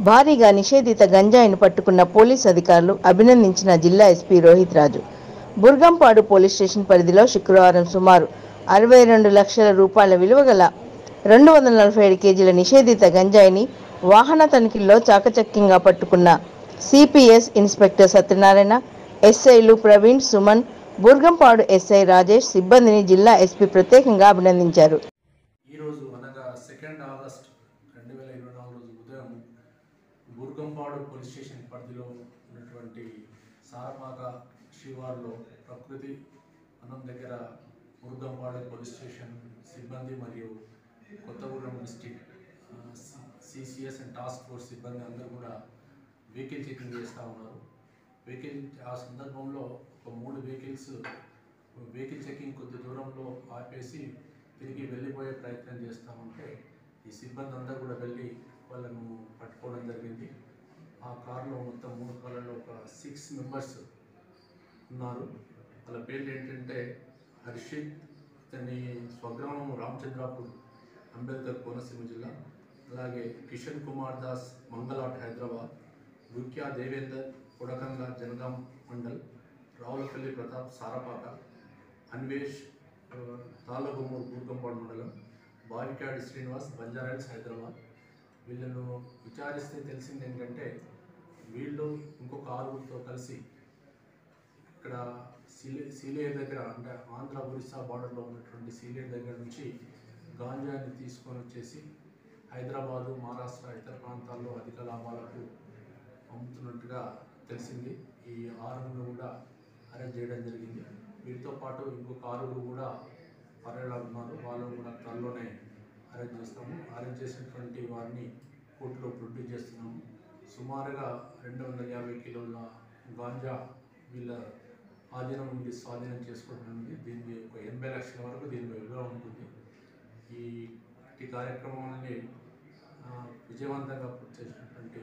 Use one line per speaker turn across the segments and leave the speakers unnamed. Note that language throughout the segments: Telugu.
భారీగా నిషేధిత గంజాయిని పట్టుకున్న పోలీస్ అధికారులు అభినందించిన జిల్లా ఎస్పీ రోహిత్ రాజు. బుర్గంపాడు పోలీస్ స్టేషన్ పరిధిలో శుక్రవారం సుమారు 62 లక్షల రూపాయల విలువ గల 247 కేజీల నిషేధిత గంజాయిని వాహన తనిఖీల్లో చాకచక్యంగా పట్టుకున్న సిపిఎస్ ఇన్స్పెక్టర్ సత్యనారాయణ, ఎస్ఐలు ప్రవీణ్, సుమన్, బుర్గంపాడు ఎస్ఐ రాజేష్ సిబ్బందిని జిల్లా ఎస్పీ ప్రత్యేకంగా అభినందించారు.
ఈరోజు అనగా 2 ఆగస్టు 2024 రోజు ఉదయం బుర్గంపాడు పోలీస్ స్టేషన్ పరిధిలో ఉన్నటువంటి సారపాక శివార్లో ప్రకృతి వనం దగ్గర బుర్గంపాడు పోలీస్ స్టేషన్ సిబ్బంది మరియు Kothagudem district CCS and task force సిబ్బంది అందరూ కూడా వెహికల్ చెకింగ్ చేస్తూ ఉన్నారు. ఆ సందర్భంలో ఒక 3 వెహికల్ చెకింగ్ కొద్ది దూరంలో ఆపేసి తిరిగి వెళ్ళిపోయే ప్రయత్నం చేస్తూ ఉంటే ఈ సిబ్బంది అందరూ కూడా వెళ్ళి వాళ్ళను పట్టుకోవడం జరిగింది. ఆ కారులో మొత్తం 3 కార్లలో ఒక 6 మెంబర్స్ ఉన్నారు. వాళ్ళ పేర్లు ఏంటంటే హర్షిత్, ఇతని స్వగ్రామం రామచంద్రాపూర్, అంబేద్కర్ కోనసీమ జిల్లా. అలాగే కిషన్ కుమార్ దాస్, మంగళాట్ హైదరాబాద్. దుర్క్యా దేవేందర్, కొడకంగ జనగాం మండల్. రావులపల్లి ప్రతాప్, సారపాక. అన్వేష్, తాళ్ళగుమ్మూరు, బుర్గంపాడు మండలం. బావికాడి శ్రీనివాస్, బంజారాహిల్స్, హైదరాబాద్. వీళ్ళను విచారిస్తే తెలిసింది ఏంటంటే వీళ్ళు ఇంకొక 6గురితో కలిసి ఇక్కడ సీలేరు దగ్గర, అంటే ఆంధ్ర ఒరిస్సా బార్డర్లో ఉన్నటువంటి సీలేరు దగ్గర నుంచి గాంజాని తీసుకొని వచ్చేసి హైదరాబాదు, మహారాష్ట్ర, ఇతర ప్రాంతాల్లో అధిక లాభాలకు అమ్ముతున్నట్టుగా తెలిసింది. ఈ 6 కూడా అరెస్ట్ చేయడం జరిగింది. వీటితో పాటు ఇంకొక 6 కూడా పర్యటన ఉన్నారు. వాళ్ళు కూడా త్వరలోనే అరెస్ట్ చేస్తాము. అరెస్ట్ చేసినటువంటి వారిని కోర్టులో ప్రొడ్యూస్ చేస్తున్నాము. సుమారుగా 250 కిలోల గాంజా వీళ్ళ ఆధీనం నుండి స్వాధీనం చేసుకోవడం. దీనికి ఒక 80 లక్షల వరకు దీని విలువ ఉంటుంది. ఈ కార్యక్రమాన్ని విజయవంతంగా పూర్తి చేసినటువంటి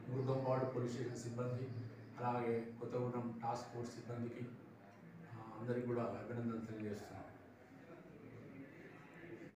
బుర్గంపాడు పోలీస్ స్టేషన్ సిబ్బంది, అలాగే కొత్తగూడెం టాస్క్ ఫోర్స్ సిబ్బందికి అందరికీ కూడా అభినందనలు తెలియజేస్తున్నాను.